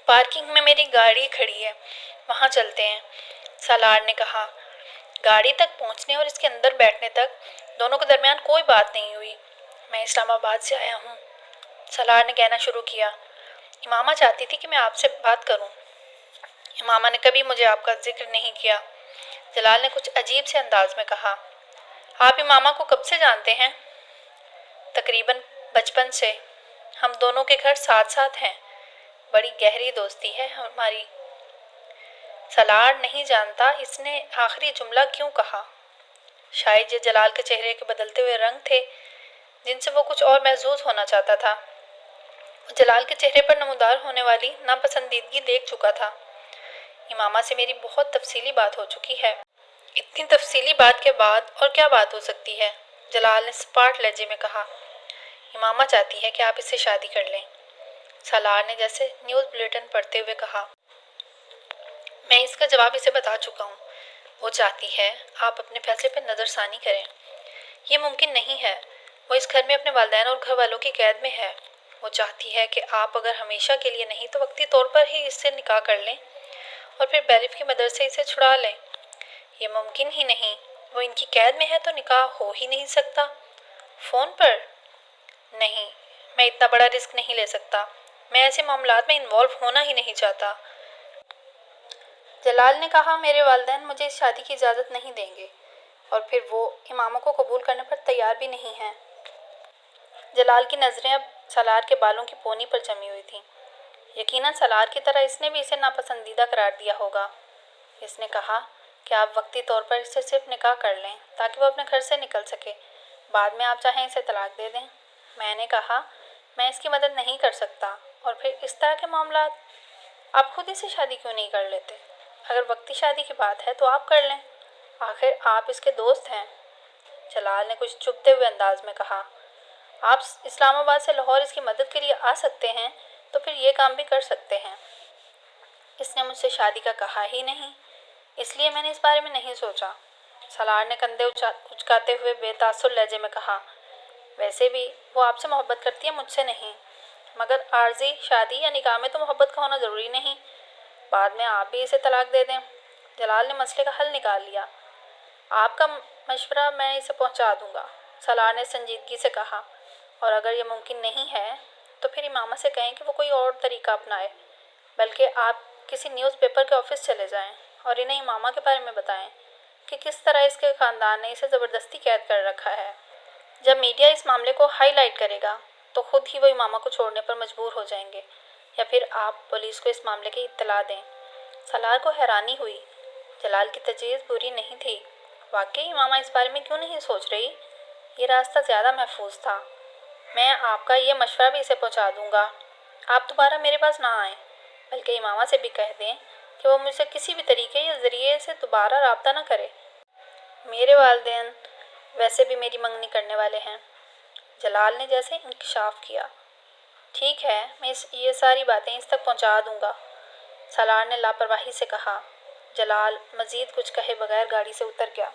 Parking میں میری گاڑی کھڑی ہے، وہاں چلتے ہیں، سالار نے کہا۔ گاڑی تک پہنچنے اور اس کے اندر بیٹھنے تک دونوں کے درمیان کوئی بات نہیں ہوئی۔ میں اسلام آباد سے آیا ہوں، سالار نے کہنا شروع کیا۔ امامہ چاہتی تھی کہ میں آپ سے بات کروں۔ امامہ نے کبھی مجھے آپ کا ذکر نہیں کیا، جلال نے کچھ عجیب سے انداز میں کہا۔ آپ امامہ کو کب سے جانتے ہیں؟ تقریباً بچپن سے، ہم دونوں کے گھر ساتھ ساتھ ہیں، بڑی گہری دوستی ہے ہماری۔ سالار نہیں جانتا اس نے آخری جملہ کیوں کہا۔ شاید یہ جلال کے چہرے کے بدلتے ہوئے رنگ تھے جن سے وہ کچھ اور محظوظ ہونا چاہتا تھا۔ جلال کے چہرے پر نمودار ہونے والی ناپسندیدگی دیکھ چکا تھا۔ امامہ سے میری بہت تفصیلی بات ہو چکی ہے۔ اتنی تفصیلی بات کے بعد اور کیا بات ہو سکتی ہے؟ جلال نے سپاٹ لہجے میں کہا۔ امامہ چاہتی ہے کہ آپ اس سے شادی کر لیں، سالار نے جیسے نیوز بلیٹن پڑھتے ہوئے کہا۔ میں اس کا جواب اسے بتا چکا ہوں۔ وہ چاہتی ہے آپ اپنے فیصلے پر نظر ثانی کریں۔ یہ ممکن نہیں ہے، وہ اس گھر میں اپنے والدین اور گھر والوں کی قید میں ہے۔ وہ چاہتی ہے کہ آپ اگر ہمیشہ کے لیے نہیں تو وقتی طور پر ہی اس سے نکاح کر لیں اور پھر بیرف کی مدد سے اسے چھڑا لیں۔ یہ ممکن ہی نہیں، وہ ان کی قید میں ہے تو نکاح ہو ہی نہیں سکتا۔ فون پر؟ نہیں، میں اتنا بڑا رسک نہیں لے سکتا، میں ایسے معاملات میں انوالو ہونا ہی نہیں چاہتا۔ جلال نے کہا، میرے والدین مجھے اس شادی کی اجازت نہیں دیں گے، اور پھر وہ امامہ کو قبول کرنے پر تیار بھی نہیں ہیں۔ جلال کی نظریں اب سالار کے بالوں کی پونی پر جمی ہوئی تھیں۔ یقیناً سالار کی طرح اس نے بھی اسے ناپسندیدہ قرار دیا ہوگا۔ اس نے کہا کہ آپ وقتی طور پر اس سے صرف نکاح کر لیں تاکہ وہ اپنے گھر سے نکل سکے، بعد میں آپ چاہیں اسے طلاق دے دیں۔ میں نے کہا، میں اس کی مدد نہیں کر سکتا، اور پھر اس طرح کے معاملات آپ خود ہی سے شادی کیوں نہیں کر لیتے؟ اگر وقتی شادی کی بات ہے تو آپ کر لیں، آخر آپ اس کے دوست ہیں، جلال نے کچھ چبھتے ہوئے انداز میں کہا۔ آپ اسلام آباد سے لاہور اس کی مدد کے لیے آ سکتے ہیں تو پھر یہ کام بھی کر سکتے ہیں۔ اس نے مجھ سے شادی کا کہا ہی نہیں، اس لیے میں نے اس بارے میں نہیں سوچا، سالار نے کندھے اچکاتے ہوئے بے تاثر لہجے میں کہا۔ ویسے بھی وہ آپ سے محبت کرتی ہے، مجھ سے نہیں، مگر عارضی شادی یا نکاح میں تو محبت کا ہونا ضروری نہیں، بعد میں آپ بھی اسے طلاق دے دیں۔ جلال نے مسئلے کا حل نکال لیا۔ آپ کا مشورہ میں اسے پہنچا دوں گا، سالار نے سنجیدگی سے کہا، اور اگر یہ ممکن نہیں ہے تو پھر امامہ سے کہیں کہ وہ کوئی اور طریقہ اپنائے، بلکہ آپ کسی نیوز پیپر کے آفس چلے جائیں اور انہیں امامہ کے بارے میں بتائیں کہ کس طرح اس کے خاندان نے اسے زبردستی قید کر رکھا ہے۔ جب میڈیا اس معاملے کو ہائی لائٹ کرے گا تو خود ہی وہ امامہ کو چھوڑنے پر مجبور ہو جائیں گے، یا پھر آپ پولیس کو اس معاملے کی اطلاع دیں۔ سالار کو حیرانی ہوئی، جلال کی تجویز بری نہیں تھی، واقعی امامہ اس بارے میں کیوں نہیں سوچ رہی؟ یہ راستہ زیادہ محفوظ تھا۔ میں آپ کا یہ مشورہ بھی اسے پہنچا دوں گا۔ آپ دوبارہ میرے پاس نہ آئیں، بلکہ امامہ سے بھی کہہ دیں کہ وہ مجھ سے کسی بھی طریقے یا ذریعے سے دوبارہ رابطہ نہ کرے۔ میرے والدین ویسے بھی میری منگنی کرنے والے ہیں، جلال نے جیسے انکشاف کیا۔ ٹھیک ہے، میں یہ ساری باتیں اس تک پہنچا دوں گا، سالار نے لاپرواہی سے کہا۔ جلال مزید کچھ کہے بغیر گاڑی سے اتر گیا۔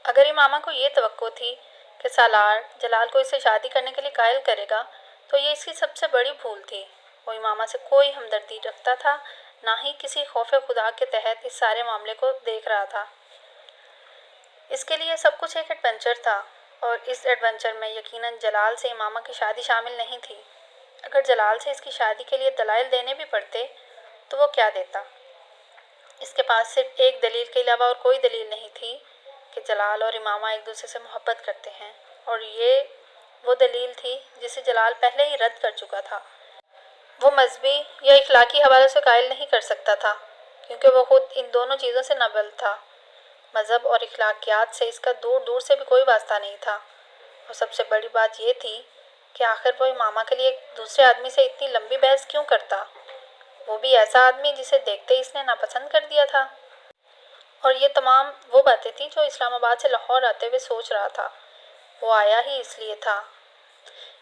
اگر امامہ کو یہ توقع تھی کہ سالار جلال کو اس سے شادی کرنے کے لیے قائل کرے گا تو یہ اس کی سب سے بڑی بھول تھی۔ وہ امامہ سے کوئی ہمدردی رکھتا تھا، نہ ہی کسی خوف خدا کے تحت اس سارے معاملے کو دیکھ رہا تھا۔ اس کے لیے سب کچھ ایک ایڈونچر تھا، اور اس ایڈونچر میں یقیناً جلال سے امامہ کی شادی شامل نہیں تھی۔ اگر جلال سے اس کی شادی کے لیے دلائل دینے بھی پڑتے تو وہ کیا دیتا؟ اس کے پاس صرف ایک دلیل کے علاوہ اور کوئی دلیل نہیں تھی کہ جلال اور امامہ ایک دوسرے سے محبت کرتے ہیں، اور یہ وہ دلیل تھی جسے جلال پہلے ہی رد کر چکا تھا۔ وہ مذہبی یا اخلاقی حوالے سے قائل نہیں کر سکتا تھا، کیونکہ وہ خود ان دونوں چیزوں سے نابلد تھا۔ مذہب اور اخلاقیات سے اس کا دور دور سے بھی کوئی واسطہ نہیں تھا، اور سب سے بڑی بات یہ تھی کہ آخر وہ امامہ کے لیے ایک دوسرے آدمی سے اتنی لمبی بحث کیوں کرتا، وہ بھی ایسا آدمی جسے دیکھتے ہی اس نے ناپسند کر دیا تھا۔ اور یہ تمام وہ باتیں تھیں جو اسلام آباد سے لاہور آتے ہوئے سوچ رہا تھا۔ وہ آیا ہی اس لیے تھا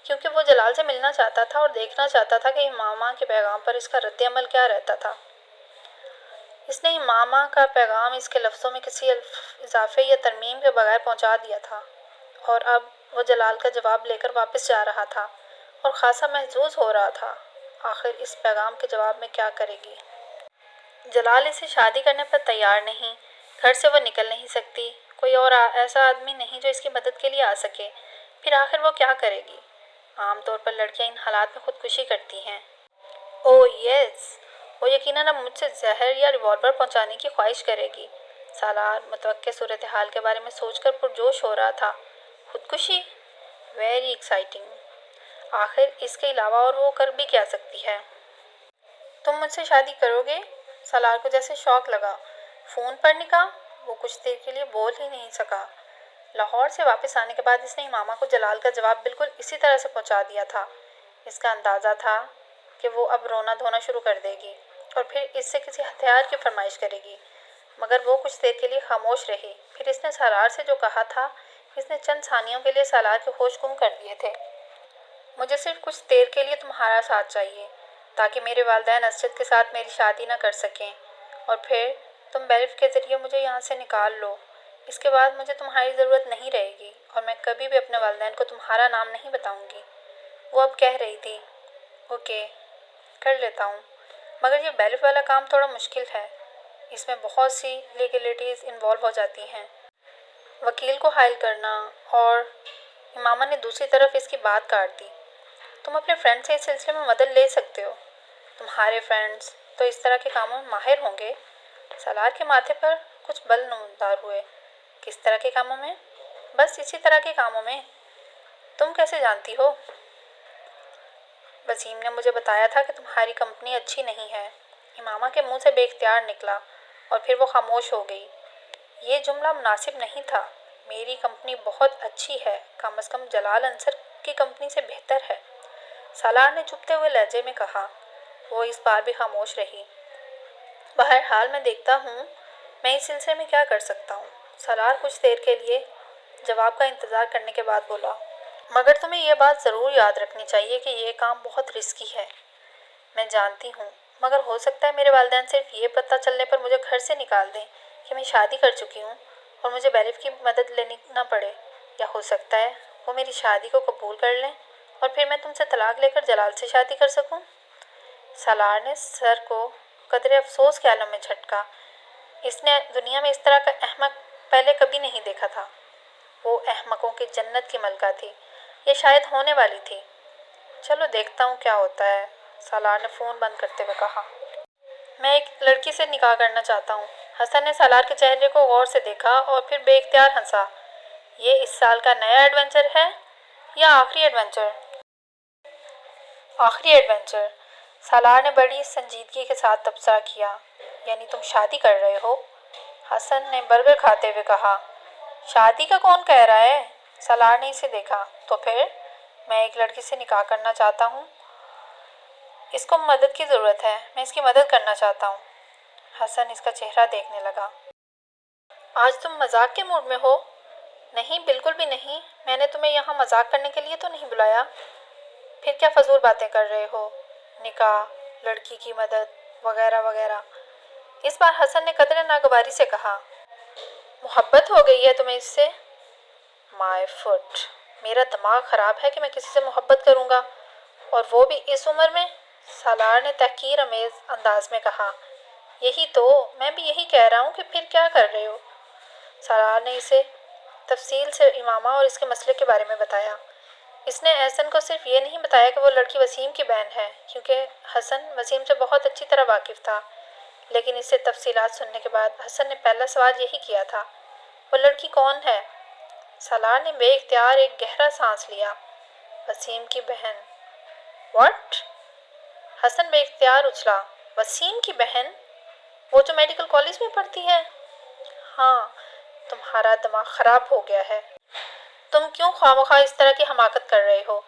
کیونکہ وہ جلال سے ملنا چاہتا تھا اور دیکھنا چاہتا تھا کہ امامہ کے پیغام پر اس کا رد عمل کیا رہتا تھا۔ اس نے امامہ کا پیغام اس کے لفظوں میں کسی اضافے یا ترمیم کے بغیر پہنچا دیا تھا، اور اب وہ جلال کا جواب لے کر واپس جا رہا تھا اور خاصا محظوظ ہو رہا تھا۔ آخر اس پیغام کے جواب میں کیا کرے گی؟ جلال اسے شادی کرنے پر تیار نہیں، گھر سے وہ نکل نہیں سکتی، کوئی اور ایسا آدمی نہیں جو اس کی مدد کے لیے آ سکے، پھر آخر وہ کیا کرے گی؟ عام طور پر لڑکیاں ان حالات میں خودکشی کرتی ہیں۔ اوہ یس، وہ یقیناً اب مجھ سے زہر یا ریوالور پہنچانے کی خواہش کرے گی۔ سالار متوقع صورتحال کے بارے میں سوچ کر پرجوش ہو رہا تھا۔ خودکشی؟ Very exciting. آخر اس کے علاوہ اور وہ کر بھی کیا سکتی ہے؟ تم مجھ سے شادی کرو گے؟ سالار کو جیسے شوق لگا۔ فون پر نکاح؟ وہ کچھ دیر کے لیے بول ہی نہیں سکا۔ لاہور سے واپس آنے کے بعد اس نے امامہ کو جلال کا جواب بالکل اسی طرح سے پہنچا دیا تھا۔ اس کا اندازہ تھا کہ وہ اب رونا دھونا شروع کر دے گی اور پھر اس سے کسی ہتھیار کی فرمائش کرے گی، مگر وہ کچھ دیر کے لیے خاموش رہی۔ پھر اس نے سالار سے جو کہا تھا، اس نے چند ثانیوں کے لیے سالار کے ہوش گم کر دیے تھے۔ مجھے صرف کچھ دیر کے لیے تمہارا ساتھ چاہیے تاکہ میرے والدین اسجد کے ساتھ میری شادی نہ کر سکیں، اور پھر تم بیلف کے ذریعے مجھے یہاں سے نکال لو۔ اس کے بعد مجھے تمہاری ضرورت نہیں رہے گی اور میں کبھی بھی اپنے والدین کو تمہارا نام نہیں بتاؤں گی۔ وہ اب کہہ رہی تھی، اوکے، کر لیتا ہوں، مگر یہ بیلف والا کام تھوڑا مشکل ہے۔ اس میں بہت سی لیگلٹیز انوالو ہو جاتی ہیں، وکیل کو حائل کرنا، اور امامہ نے دوسری طرف اس کی بات کاٹ دی۔ تم اپنے فرینڈ سے اس سلسلے میں مدد لے سکتے ہو۔ تمہارے فرینڈز تو اس طرح کے کاموں میں ماہر ہوں گے۔ سالار کے ماتھے پر کچھ بل نمودار ہوئے۔ کس طرح کے کاموں میں؟ بس اسی طرح کے کاموں میں۔ تم کیسے جانتی ہو؟ وسیم نے مجھے بتایا تھا کہ تمہاری کمپنی اچھی نہیں ہے۔ امامہ کے منہ سے بے اختیار نکلا اور پھر وہ خاموش ہو گئی۔ یہ جملہ مناسب نہیں تھا۔ میری کمپنی بہت اچھی ہے، کم از کم جلال انصر کی کمپنی سے بہتر ہے، سالار نے چپتے ہوئے لہجے میں کہا۔ وہ اس بار بھی خاموش رہی۔ بہرحال میں دیکھتا ہوں میں اس سلسلے میں کیا کر سکتا ہوں۔ سالار کچھ دیر کے لیے جواب کا انتظار کرنے کے بعد بولا، مگر تمہیں یہ بات ضرور یاد رکھنی چاہیے کہ یہ کام بہت رسکی ہے۔ میں جانتی ہوں، مگر ہو سکتا ہے میرے والدین صرف یہ پتہ چلنے پر مجھے گھر سے نکال دیں کہ میں شادی کر چکی ہوں اور مجھے بیلف کی مدد لینی نہ پڑے، یا ہو سکتا ہے وہ میری شادی کو قبول کر لیں اور پھر میں تم سے طلاق لے کر جلال سے شادی کر سکوں۔ سالار نے سر کو قدرے افسوس کے عالم میں جھٹکا۔ اس نے دنیا میں اس طرح کا احمق پہلے کبھی نہیں دیکھا تھا۔ وہ احمقوں کی جنت کی ملکہ تھی، یہ شاید ہونے والی تھی۔ چلو دیکھتا ہوں کیا ہوتا ہے، سالار نے فون بند کرتے ہوئے کہا۔ میں ایک لڑکی سے نکاح کرنا چاہتا ہوں۔ حسن نے سالار کے چہرے کو غور سے دیکھا اور پھر بے اختیار ہنسا۔ یہ اس سال کا نیا ایڈونچر ہے یا آخری ایڈونچر؟ آخری ایڈونچر، سالار نے بڑی سنجیدگی کے ساتھ تبصرہ کیا۔ یعنی تم شادی کر رہے ہو؟ حسن نے برگر کھاتے ہوئے کہا۔ شادی کا کون کہہ رہا ہے؟ سالار نے اسے دیکھا۔ تو پھر میں ایک لڑکی سے نکاح کرنا چاہتا ہوں، اس کو مدد کی ضرورت ہے، میں اس کی مدد کرنا چاہتا ہوں۔ حسن اس کا چہرہ دیکھنے لگا۔ آج تم مذاق کے موڈ میں ہو؟ نہیں، بالکل بھی نہیں، میں نے تمہیں یہاں مذاق کرنے کے لیے تو نہیں بلایا۔ پھر کیا فضول باتیں کر رہے ہو؟ نکاح، لڑکی کی مدد، وغیرہ وغیرہ۔ اس بار حسن نے قدرے ناگواری سے کہا۔ محبت ہو گئی ہے تمہیں اس سے؟ مائی فٹ، میرا دماغ خراب ہے کہ میں کسی سے محبت کروں گا، اور وہ بھی اس عمر میں؟ سالار نے تحقیر آمیز انداز میں کہا۔ یہی تو، میں بھی یہی کہہ رہا ہوں کہ پھر کیا کر رہے ہو؟ سالار نے اسے تفصیل سے امامہ اور اس کے مسئلے کے بارے میں بتایا۔ اس نے احسن کو صرف یہ نہیں بتایا کہ وہ لڑکی وسیم کی بہن ہے، کیونکہ حسن وسیم سے بہت اچھی طرح واقف تھا، لیکن اس سے تفصیلات سننے کے بعد حسن نے پہلا سوال یہی کیا تھا، وہ لڑکی کون ہے؟ سالار نے بے اختیار ایک گہرا سانس لیا۔ وسیم کی بہن۔ واٹ؟ حسن بے اختیار اچھلا۔ وسیم کی بہن؟ وہ جو میڈیکل کالج میں پڑھتی ہے؟ ہاں، تمہارا دماغ خراب ہو گیا ہے۔ تم کیوں خواہ اس طرح کی حماقت کر رہے ہو؟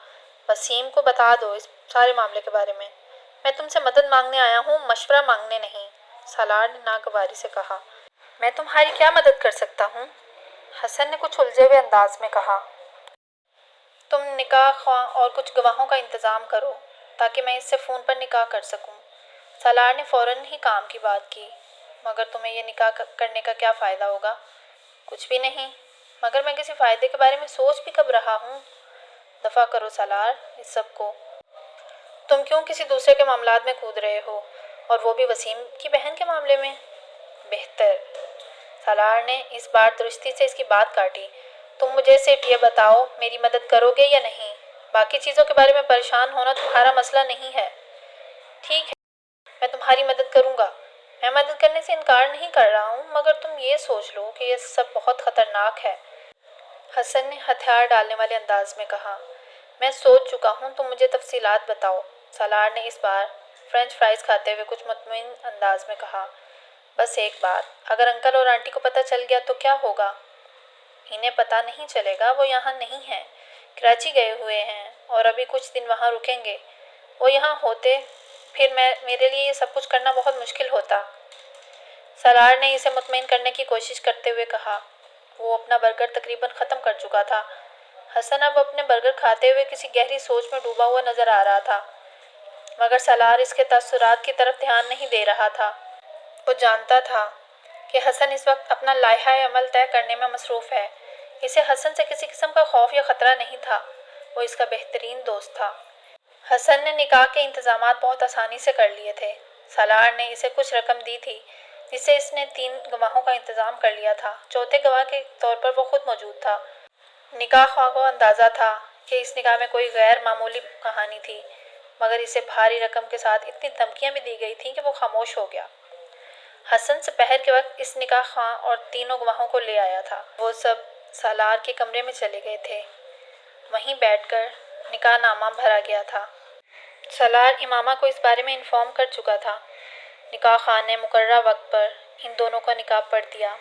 وسیم کو بتا دو اس سارے معاملے کے بارے میں۔ میں تم سے مدد مانگنے آیا ہوں، مشورہ مانگنے نہیں، سالار نے ناگواری سے کہا۔ میں تمہاری کیا مدد کر سکتا ہوں؟ حسن نے کچھ الجھے ہوئے انداز میں کہا۔ تم نکاح خواہ اور کچھ گواہوں کا انتظام کرو تاکہ میں اس سے فون پر نکاح کر سکوں۔ سالار نے فوراً ہی کام کی بات کی۔ مگر تمہیں یہ نکاح کرنے کا کیا فائدہ ہوگا؟ کچھ بھی نہیں، مگر میں کسی فائدے کے بارے میں سوچ بھی کب رہا ہوں۔ دفع کرو سالار اس سب کو۔ تم کیوں کسی دوسرے کے معاملات میں کود رہے ہو، اور وہ بھی وسیم کی بہن کے معاملے میں؟ بہتر۔ سالار نے اس بار درستی سے اس کی بات کاٹی۔ تم مجھے صرف یہ بتاؤ میری مدد کرو گے یا نہیں؟ باقی چیزوں کے بارے میں پریشان ہونا تمہارا مسئلہ نہیں ہے۔ ٹھیک ہے، میں تمہاری مدد کروں گا۔ میں مدد کرنے سے انکار نہیں کر رہا ہوں، مگر تم یہ سوچ لو کہ یہ سب بہت خطرناک ہے۔ حسن نے ہتھیار ڈالنے والے انداز میں کہا۔ میں سوچ چکا ہوں، تم مجھے تفصیلات بتاؤ۔ سالار نے اس بار فرینچ فرائز کھاتے ہوئے کچھ مطمئن انداز میں کہا۔ بس ایک بات، اگر انکل اور آنٹی کو پتہ چل گیا تو کیا ہوگا؟ انہیں پتہ نہیں چلے گا، وہ یہاں نہیں ہیں، کراچی گئے ہوئے ہیں اور ابھی کچھ دن وہاں رکیں گے۔ وہ یہاں ہوتے پھر میرے لیے یہ سب کچھ کرنا بہت مشکل ہوتا۔ سالار نے اسے مطمئن کرنے کی کوشش کرتے ہوئے کہا۔ وہ اپنا برگر تقریباً ختم کر چکا تھا۔ حسن اب اپنے برگر کھاتے ہوئے کسی گہری سوچ میں ڈوبا ہوا نظر آ رہا تھا، مگر سالار اس کے تاثرات کی طرف دھیان نہیں دے رہا تھا۔ وہ جانتا تھا کہ حسن اس وقت اپنا لائحہ عمل طے کرنے میں مصروف ہے۔ اسے حسن سے کسی قسم کا خوف یا خطرہ نہیں تھا، وہ اس کا بہترین دوست تھا۔ حسن نے نکاح کے انتظامات بہت آسانی سے کر لیے تھے۔ سالار نے اسے کچھ رقم دی تھی جس سے اس نے 3 گواہوں کا انتظام کر لیا تھا۔ چوتھے گواہ کے طور پر وہ خود موجود تھا۔ نکاح خواہ کو اندازہ تھا کہ اس نکاح میں کوئی غیر معمولی کہانی تھی، مگر اسے بھاری رقم کے ساتھ اتنی دھمکیاں بھی دی گئی تھیں کہ وہ خاموش ہو گیا۔ حسن سپہر کے وقت اس نکاح خواہ اور 3 گواہوں کو لے آیا تھا۔ وہ سب سالار کے کمرے میں چلے گئے تھے۔ وہیں بیٹھ کر نکاح نامہ بھرا گیا تھا۔ سالار امامہ کو اس بارے میں انفارم کر چکا تھا۔ نکاح خواہ نے مقررہ وقت پر ان دونوں کا نکاح پڑھ دیا۔